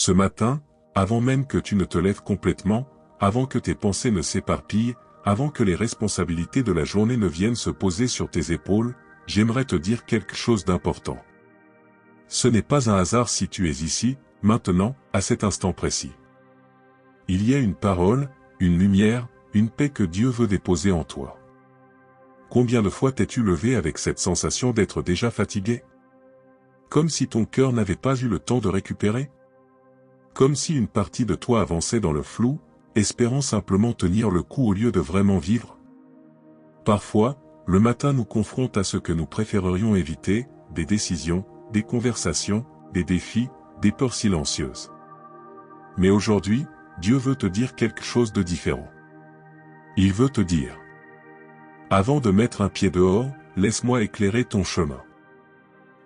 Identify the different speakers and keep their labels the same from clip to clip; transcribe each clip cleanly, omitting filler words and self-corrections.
Speaker 1: Ce matin, avant même que tu ne te lèves complètement, avant que tes pensées ne s'éparpillent, avant que les responsabilités de la journée ne viennent se poser sur tes épaules, j'aimerais te dire quelque chose d'important. Ce n'est pas un hasard si tu es ici, maintenant, à cet instant précis. Il y a une parole, une lumière, une paix que Dieu veut déposer en toi. Combien de fois t'es-tu levé avec cette sensation d'être déjà fatigué? Comme si ton cœur n'avait pas eu le temps de récupérer? Comme si une partie de toi avançait dans le flou, espérant simplement tenir le coup au lieu de vraiment vivre? Parfois, le matin nous confronte à ce que nous préférerions éviter, des décisions, des conversations, des défis, des peurs silencieuses. Mais aujourd'hui, Dieu veut te dire quelque chose de différent. Il veut te dire: avant de mettre un pied dehors, laisse-moi éclairer ton chemin.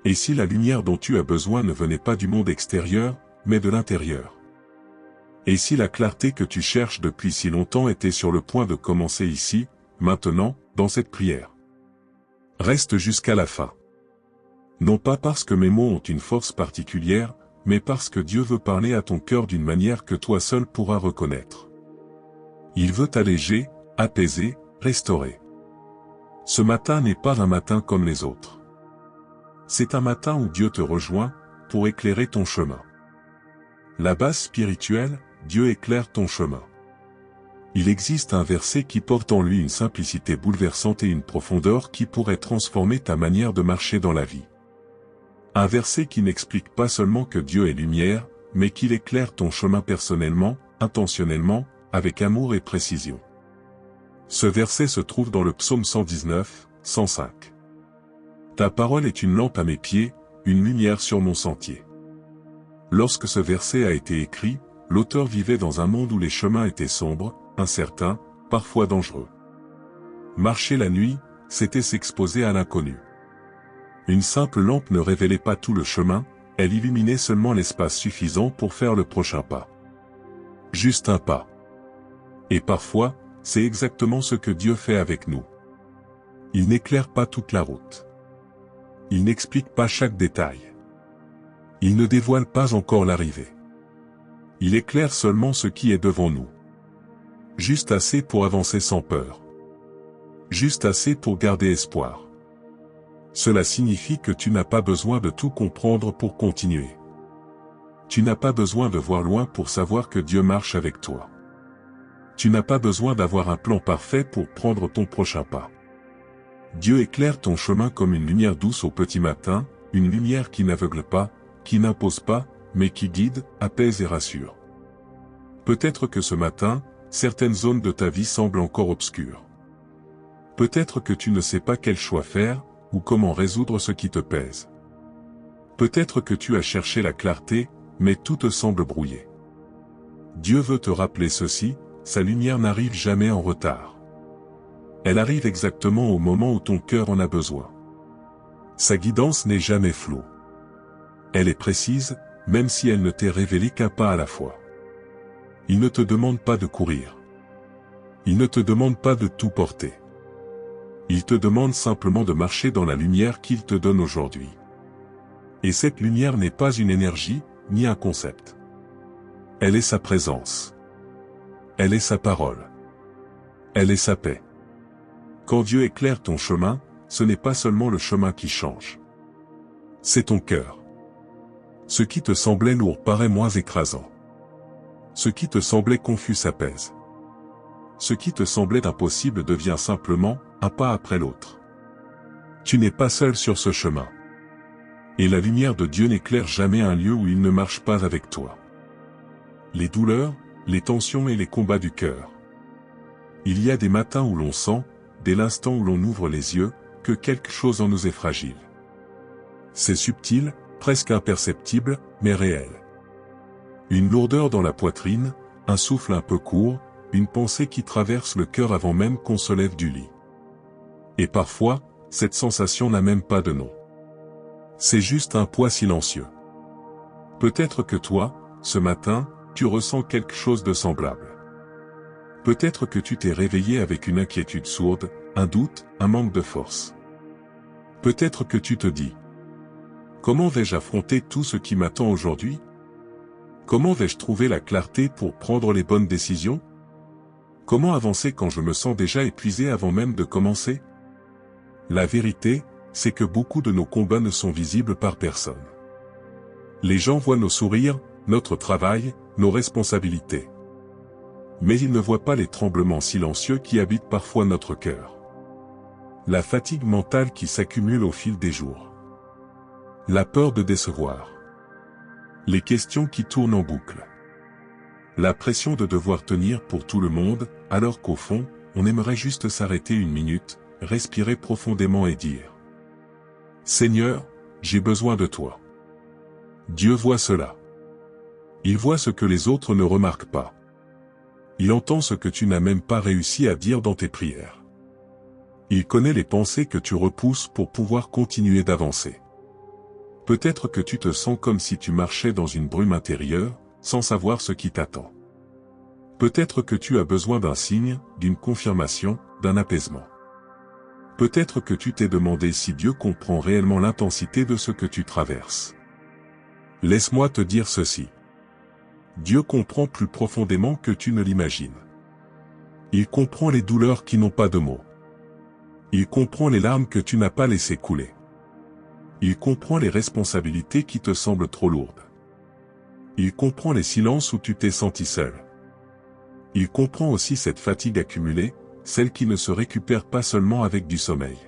Speaker 1: Et si la lumière dont tu as besoin ne venait pas du monde extérieur, mais de l'intérieur? Et si la clarté que tu cherches depuis si longtemps était sur le point de commencer ici, maintenant, dans cette prière? Reste jusqu'à la fin. Non pas parce que mes mots ont une force particulière, mais parce que Dieu veut parler à ton cœur d'une manière que toi seul pourras reconnaître. Il veut t'alléger, apaiser, restaurer. Ce matin n'est pas un matin comme les autres. C'est un matin où Dieu te rejoint, pour éclairer ton chemin. La base spirituelle, Dieu éclaire ton chemin. Il existe un verset qui porte en lui une simplicité bouleversante et une profondeur qui pourrait transformer ta manière de marcher dans la vie. Un verset qui n'explique pas seulement que Dieu est lumière, mais qu'il éclaire ton chemin personnellement, intentionnellement, avec amour et précision. Ce verset se trouve dans le psaume 119, 105. Ta parole est une lampe à mes pieds, une lumière sur mon sentier. Lorsque ce verset a été écrit, l'auteur vivait dans un monde où les chemins étaient sombres, incertains, parfois dangereux. Marcher la nuit, c'était s'exposer à l'inconnu. Une simple lampe ne révélait pas tout le chemin, elle illuminait seulement l'espace suffisant pour faire le prochain pas. Juste un pas. Et parfois, c'est exactement ce que Dieu fait avec nous. Il n'éclaire pas toute la route. Il n'explique pas chaque détail. Il ne dévoile pas encore l'arrivée. Il éclaire seulement ce qui est devant nous. Juste assez pour avancer sans peur. Juste assez pour garder espoir. Cela signifie que tu n'as pas besoin de tout comprendre pour continuer. Tu n'as pas besoin de voir loin pour savoir que Dieu marche avec toi. Tu n'as pas besoin d'avoir un plan parfait pour prendre ton prochain pas. Dieu éclaire ton chemin comme une lumière douce au petit matin, une lumière qui n'aveugle pas, qui n'impose pas, mais qui guide, apaise et rassure. Peut-être que ce matin, certaines zones de ta vie semblent encore obscures. Peut-être que tu ne sais pas quel choix faire, ou comment résoudre ce qui te pèse. Peut-être que tu as cherché la clarté, mais tout te semble brouillé. Dieu veut te rappeler ceci, sa lumière n'arrive jamais en retard. Elle arrive exactement au moment où ton cœur en a besoin. Sa guidance n'est jamais floue. Elle est précise, même si elle ne t'est révélée qu'un pas à la fois. Il ne te demande pas de courir. Il ne te demande pas de tout porter. Il te demande simplement de marcher dans la lumière qu'il te donne aujourd'hui. Et cette lumière n'est pas une énergie, ni un concept. Elle est sa présence. Elle est sa parole. Elle est sa paix. Quand Dieu éclaire ton chemin, ce n'est pas seulement le chemin qui change. C'est ton cœur. Ce qui te semblait lourd paraît moins écrasant. Ce qui te semblait confus s'apaise. Ce qui te semblait impossible devient simplement un pas après l'autre. Tu n'es pas seul sur ce chemin. Et la lumière de Dieu n'éclaire jamais un lieu où il ne marche pas avec toi. Les douleurs, les tensions et les combats du cœur. Il y a des matins où l'on sent, dès l'instant où l'on ouvre les yeux, que quelque chose en nous est fragile. C'est subtil, presque imperceptible, mais réel. Une lourdeur dans la poitrine, un souffle un peu court, une pensée qui traverse le cœur avant même qu'on se lève du lit. Et parfois, cette sensation n'a même pas de nom. C'est juste un poids silencieux. Peut-être que toi, ce matin, tu ressens quelque chose de semblable. Peut-être que tu t'es réveillé avec une inquiétude sourde, un doute, un manque de force. Peut-être que tu te dis: comment vais-je affronter tout ce qui m'attend aujourd'hui? Comment vais-je trouver la clarté pour prendre les bonnes décisions? Comment avancer quand je me sens déjà épuisé avant même de commencer? La vérité, c'est que beaucoup de nos combats ne sont visibles par personne. Les gens voient nos sourires, notre travail, nos responsabilités. Mais ils ne voient pas les tremblements silencieux qui habitent parfois notre cœur. La fatigue mentale qui s'accumule au fil des jours. La peur de décevoir. Les questions qui tournent en boucle. La pression de devoir tenir pour tout le monde, alors qu'au fond, on aimerait juste s'arrêter une minute, respirer profondément et dire « Seigneur, j'ai besoin de toi ». Dieu voit cela. Il voit ce que les autres ne remarquent pas. Il entend ce que tu n'as même pas réussi à dire dans tes prières. Il connaît les pensées que tu repousses pour pouvoir continuer d'avancer. Peut-être que tu te sens comme si tu marchais dans une brume intérieure, sans savoir ce qui t'attend. Peut-être que tu as besoin d'un signe, d'une confirmation, d'un apaisement. Peut-être que tu t'es demandé si Dieu comprend réellement l'intensité de ce que tu traverses. Laisse-moi te dire ceci. Dieu comprend plus profondément que tu ne l'imagines. Il comprend les douleurs qui n'ont pas de mots. Il comprend les larmes que tu n'as pas laissées couler. Il comprend les responsabilités qui te semblent trop lourdes. Il comprend les silences où tu t'es senti seul. Il comprend aussi cette fatigue accumulée, celle qui ne se récupère pas seulement avec du sommeil.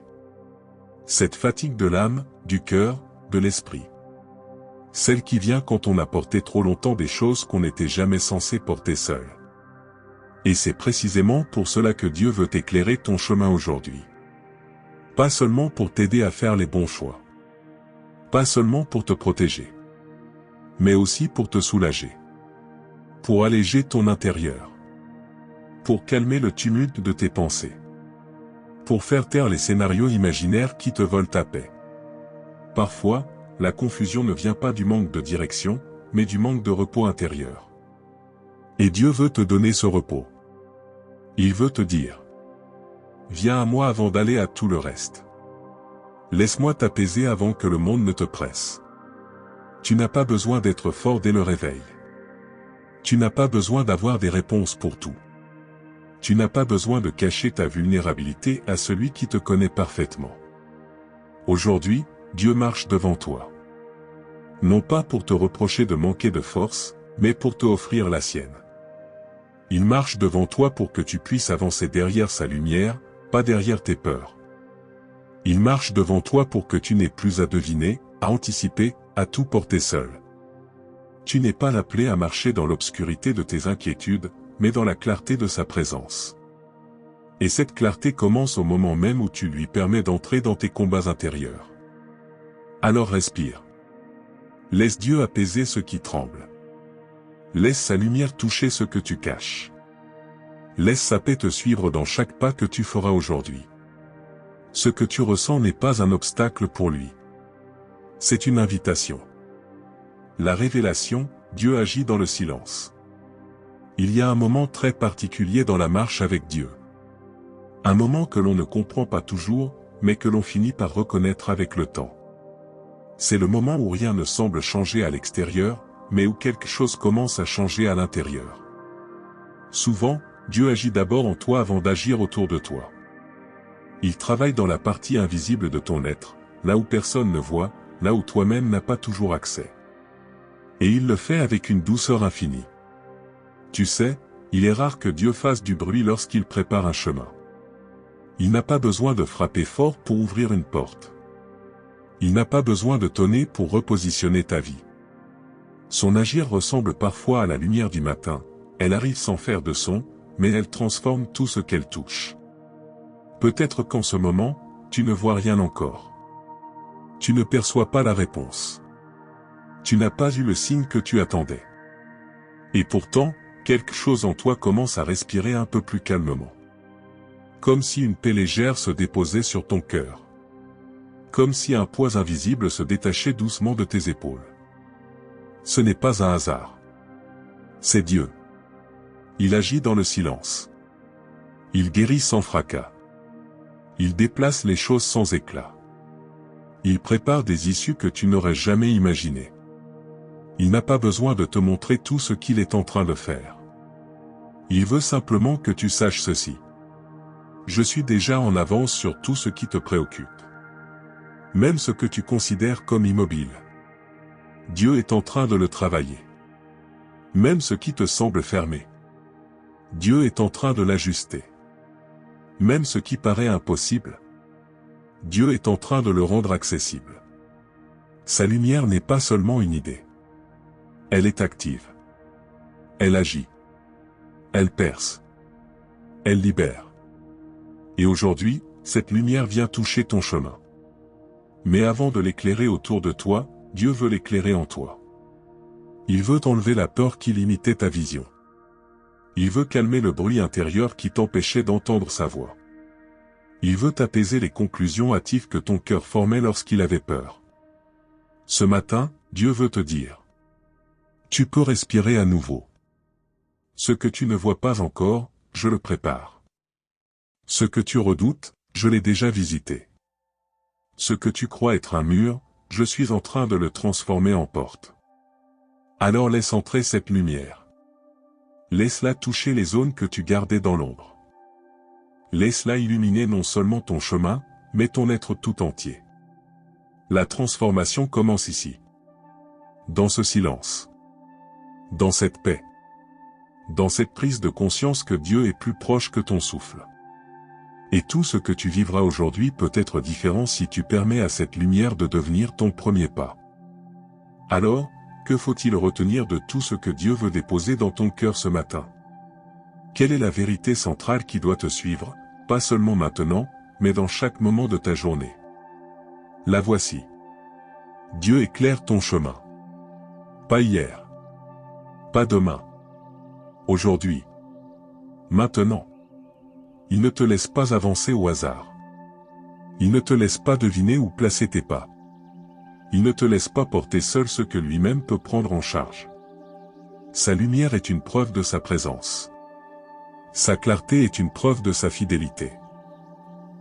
Speaker 1: Cette fatigue de l'âme, du cœur, de l'esprit. Celle qui vient quand on a porté trop longtemps des choses qu'on n'était jamais censé porter seul. Et c'est précisément pour cela que Dieu veut éclairer ton chemin aujourd'hui. Pas seulement pour t'aider à faire les bons choix. Pas seulement pour te protéger. Mais aussi pour te soulager. Pour alléger ton intérieur. Pour calmer le tumulte de tes pensées. Pour faire taire les scénarios imaginaires qui te volent ta paix. Parfois, la confusion ne vient pas du manque de direction, mais du manque de repos intérieur. Et Dieu veut te donner ce repos. Il veut te dire: viens à moi avant d'aller à tout le reste. Laisse-moi t'apaiser avant que le monde ne te presse. Tu n'as pas besoin d'être fort dès le réveil. Tu n'as pas besoin d'avoir des réponses pour tout. Tu n'as pas besoin de cacher ta vulnérabilité à celui qui te connaît parfaitement. Aujourd'hui, Dieu marche devant toi. Non pas pour te reprocher de manquer de force, mais pour te offrir la sienne. Il marche devant toi pour que tu puisses avancer derrière sa lumière, pas derrière tes peurs. Il marche devant toi pour que tu n'aies plus à deviner, à anticiper, à tout porter seul. Tu n'es pas appelé à marcher dans l'obscurité de tes inquiétudes, mais dans la clarté de sa présence. Et cette clarté commence au moment même où tu lui permets d'entrer dans tes combats intérieurs. Alors respire. Laisse Dieu apaiser ce qui tremble. Laisse sa lumière toucher ce que tu caches. Laisse sa paix te suivre dans chaque pas que tu feras aujourd'hui. Ce que tu ressens n'est pas un obstacle pour lui. C'est une invitation. La révélation, Dieu agit dans le silence. Il y a un moment très particulier dans la marche avec Dieu. Un moment que l'on ne comprend pas toujours, mais que l'on finit par reconnaître avec le temps. C'est le moment où rien ne semble changer à l'extérieur, mais où quelque chose commence à changer à l'intérieur. Souvent, Dieu agit d'abord en toi avant d'agir autour de toi. Il travaille dans la partie invisible de ton être, là où personne ne voit, là où toi-même n'as pas toujours accès. Et il le fait avec une douceur infinie. Tu sais, il est rare que Dieu fasse du bruit lorsqu'il prépare un chemin. Il n'a pas besoin de frapper fort pour ouvrir une porte. Il n'a pas besoin de tonner pour repositionner ta vie. Son agir ressemble parfois à la lumière du matin, elle arrive sans faire de son, mais elle transforme tout ce qu'elle touche. Peut-être qu'en ce moment, tu ne vois rien encore. Tu ne perçois pas la réponse. Tu n'as pas eu le signe que tu attendais. Et pourtant, quelque chose en toi commence à respirer un peu plus calmement. Comme si une paix légère se déposait sur ton cœur. Comme si un poids invisible se détachait doucement de tes épaules. Ce n'est pas un hasard. C'est Dieu. Il agit dans le silence. Il guérit sans fracas. Il déplace les choses sans éclat. Il prépare des issues que tu n'aurais jamais imaginées. Il n'a pas besoin de te montrer tout ce qu'il est en train de faire. Il veut simplement que tu saches ceci. Je suis déjà en avance sur tout ce qui te préoccupe. Même ce que tu considères comme immobile. Dieu est en train de le travailler. Même ce qui te semble fermé. Dieu est en train de l'ajuster. Même ce qui paraît impossible. Dieu est en train de le rendre accessible. Sa lumière n'est pas seulement une idée. Elle est active. Elle agit. Elle perce. Elle libère. Et aujourd'hui, cette lumière vient toucher ton chemin. Mais avant de l'éclairer autour de toi, Dieu veut l'éclairer en toi. Il veut enlever la peur qui limitait ta vision. Il veut calmer le bruit intérieur qui t'empêchait d'entendre sa voix. Il veut apaiser les conclusions hâtives que ton cœur formait lorsqu'il avait peur. Ce matin, Dieu veut te dire. Tu peux respirer à nouveau. Ce que tu ne vois pas encore, je le prépare. Ce que tu redoutes, je l'ai déjà visité. Ce que tu crois être un mur, je suis en train de le transformer en porte. Alors laisse entrer cette lumière. Laisse-la toucher les zones que tu gardais dans l'ombre. Laisse-la illuminer non seulement ton chemin, mais ton être tout entier. La transformation commence ici. Dans ce silence. Dans cette paix. Dans cette prise de conscience que Dieu est plus proche que ton souffle. Et tout ce que tu vivras aujourd'hui peut être différent si tu permets à cette lumière de devenir ton premier pas. Alors, que faut-il retenir de tout ce que Dieu veut déposer dans ton cœur ce matin? Quelle est la vérité centrale qui doit te suivre, pas seulement maintenant, mais dans chaque moment de ta journée? La voici. Dieu éclaire ton chemin. Pas hier. Pas demain. Aujourd'hui. Maintenant. Il ne te laisse pas avancer au hasard. Il ne te laisse pas deviner où placer tes pas. Il ne te laisse pas porter seul ce que lui-même peut prendre en charge. Sa lumière est une preuve de sa présence. Sa clarté est une preuve de sa fidélité.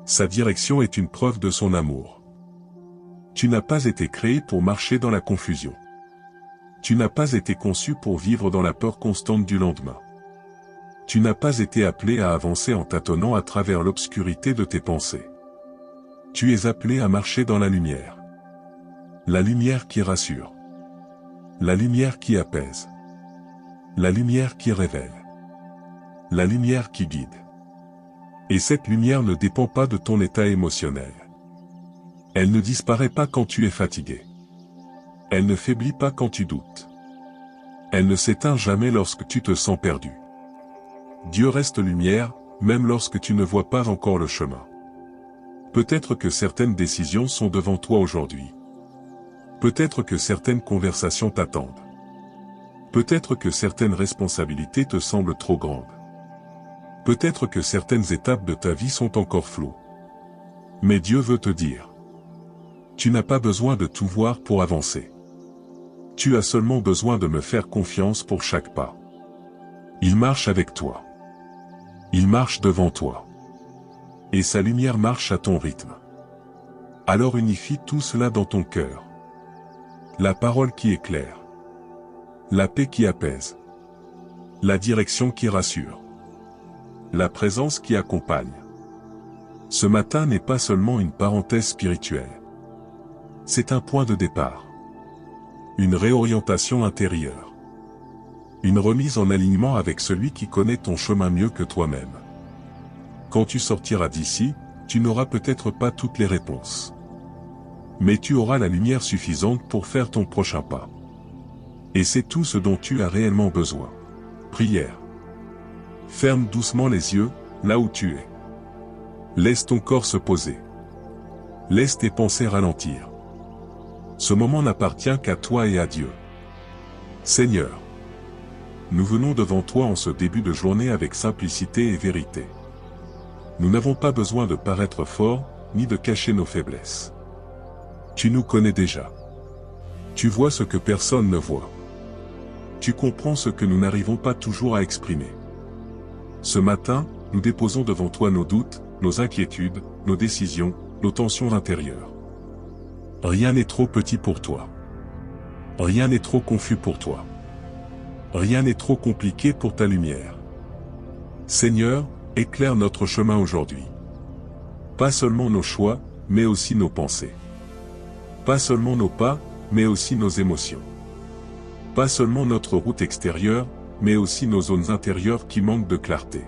Speaker 1: Sa direction est une preuve de son amour. Tu n'as pas été créé pour marcher dans la confusion. Tu n'as pas été conçu pour vivre dans la peur constante du lendemain. Tu n'as pas été appelé à avancer en tâtonnant à travers l'obscurité de tes pensées. Tu es appelé à marcher dans la lumière. La lumière qui rassure. La lumière qui apaise. La lumière qui révèle. La lumière qui guide. Et cette lumière ne dépend pas de ton état émotionnel. Elle ne disparaît pas quand tu es fatigué. Elle ne faiblit pas quand tu doutes. Elle ne s'éteint jamais lorsque tu te sens perdu. Dieu reste lumière, même lorsque tu ne vois pas encore le chemin. Peut-être que certaines décisions sont devant toi aujourd'hui. Peut-être que certaines conversations t'attendent. Peut-être que certaines responsabilités te semblent trop grandes. Peut-être que certaines étapes de ta vie sont encore floues. Mais Dieu veut te dire. Tu n'as pas besoin de tout voir pour avancer. Tu as seulement besoin de me faire confiance pour chaque pas. Il marche avec toi. Il marche devant toi. Et sa lumière marche à ton rythme. Alors unifie tout cela dans ton cœur. La parole qui éclaire. La paix qui apaise. La direction qui rassure. La présence qui accompagne. Ce matin n'est pas seulement une parenthèse spirituelle. C'est un point de départ. Une réorientation intérieure. Une remise en alignement avec celui qui connaît ton chemin mieux que toi-même. Quand tu sortiras d'ici, tu n'auras peut-être pas toutes les réponses. Mais tu auras la lumière suffisante pour faire ton prochain pas. Et c'est tout ce dont tu as réellement besoin. Prière. Ferme doucement les yeux, là où tu es. Laisse ton corps se poser. Laisse tes pensées ralentir. Ce moment n'appartient qu'à toi et à Dieu. Seigneur, nous venons devant toi en ce début de journée avec simplicité et vérité. Nous n'avons pas besoin de paraître forts, ni de cacher nos faiblesses. Tu nous connais déjà. Tu vois ce que personne ne voit. Tu comprends ce que nous n'arrivons pas toujours à exprimer. Ce matin, nous déposons devant toi nos doutes, nos inquiétudes, nos décisions, nos tensions intérieures. Rien n'est trop petit pour toi. Rien n'est trop confus pour toi. Rien n'est trop compliqué pour ta lumière. Seigneur, éclaire notre chemin aujourd'hui. Pas seulement nos choix, mais aussi nos pensées. Pas seulement nos pas, mais aussi nos émotions. Pas seulement notre route extérieure, mais aussi nos zones intérieures qui manquent de clarté.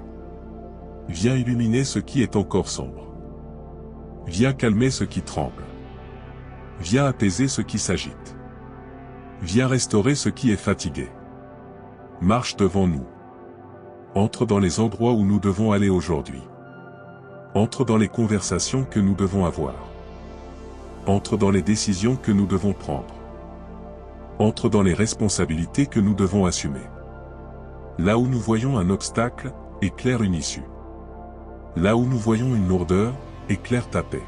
Speaker 1: Viens illuminer ce qui est encore sombre. Viens calmer ce qui tremble. Viens apaiser ce qui s'agite. Viens restaurer ce qui est fatigué. Marche devant nous. Entre dans les endroits où nous devons aller aujourd'hui. Entre dans les conversations que nous devons avoir. Entre dans les décisions que nous devons prendre. Entre dans les responsabilités que nous devons assumer. Là où nous voyons un obstacle, éclaire une issue. Là où nous voyons une lourdeur, éclaire ta paix.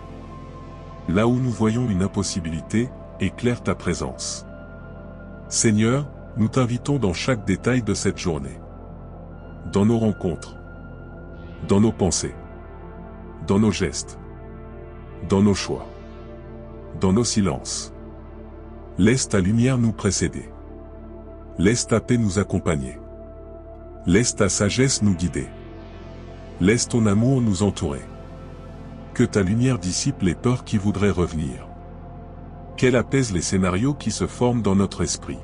Speaker 1: Là où nous voyons une impossibilité, éclaire ta présence. Seigneur, nous t'invitons dans chaque détail de cette journée. Dans nos rencontres. Dans nos pensées. Dans nos gestes. Dans nos choix. Dans nos silences. Laisse ta lumière nous précéder. Laisse ta paix nous accompagner. Laisse ta sagesse nous guider. Laisse ton amour nous entourer. Que ta lumière dissipe les peurs qui voudraient revenir. Qu'elle apaise les scénarios qui se forment dans notre esprit.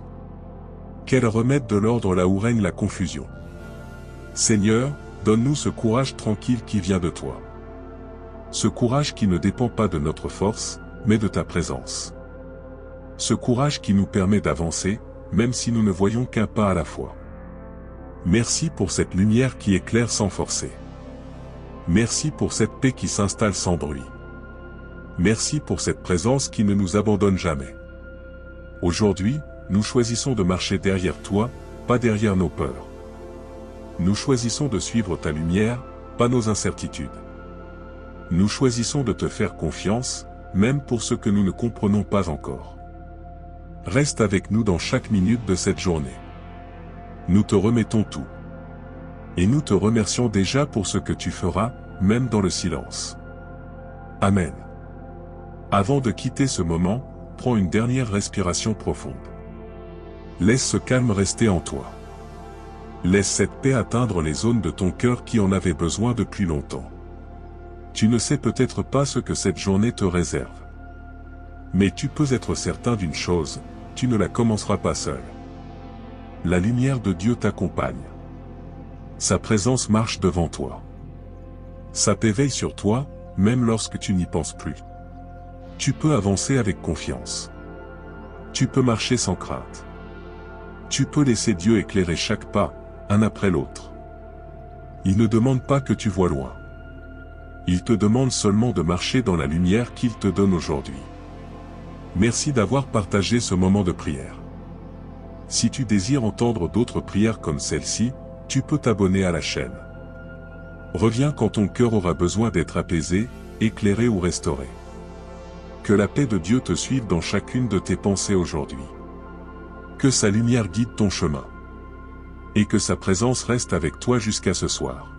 Speaker 1: Qu'elle remette de l'ordre là où règne la confusion. Seigneur, donne-nous ce courage tranquille qui vient de toi. Ce courage qui ne dépend pas de notre force, mais de ta présence. Ce courage qui nous permet d'avancer, même si nous ne voyons qu'un pas à la fois. Merci pour cette lumière qui éclaire sans forcer. Merci pour cette paix qui s'installe sans bruit. Merci pour cette présence qui ne nous abandonne jamais. Aujourd'hui, nous choisissons de marcher derrière toi, pas derrière nos peurs. Nous choisissons de suivre ta lumière, pas nos incertitudes. Nous choisissons de te faire confiance, même pour ce que nous ne comprenons pas encore. Reste avec nous dans chaque minute de cette journée. Nous te remettons tout. Et nous te remercions déjà pour ce que tu feras, même dans le silence. Amen. Avant de quitter ce moment, prends une dernière respiration profonde. Laisse ce calme rester en toi. Laisse cette paix atteindre les zones de ton cœur qui en avaient besoin depuis longtemps. Tu ne sais peut-être pas ce que cette journée te réserve. Mais tu peux être certain d'une chose, tu ne la commenceras pas seul. La lumière de Dieu t'accompagne. Sa présence marche devant toi. Sa paix veille sur toi, même lorsque tu n'y penses plus. Tu peux avancer avec confiance. Tu peux marcher sans crainte. Tu peux laisser Dieu éclairer chaque pas, un après l'autre. Il ne demande pas que tu vois loin. Il te demande seulement de marcher dans la lumière qu'il te donne aujourd'hui. Merci d'avoir partagé ce moment de prière. Si tu désires entendre d'autres prières comme celle-ci, tu peux t'abonner à la chaîne. Reviens quand ton cœur aura besoin d'être apaisé, éclairé ou restauré. Que la paix de Dieu te suive dans chacune de tes pensées aujourd'hui. Que sa lumière guide ton chemin. Et que sa présence reste avec toi jusqu'à ce soir.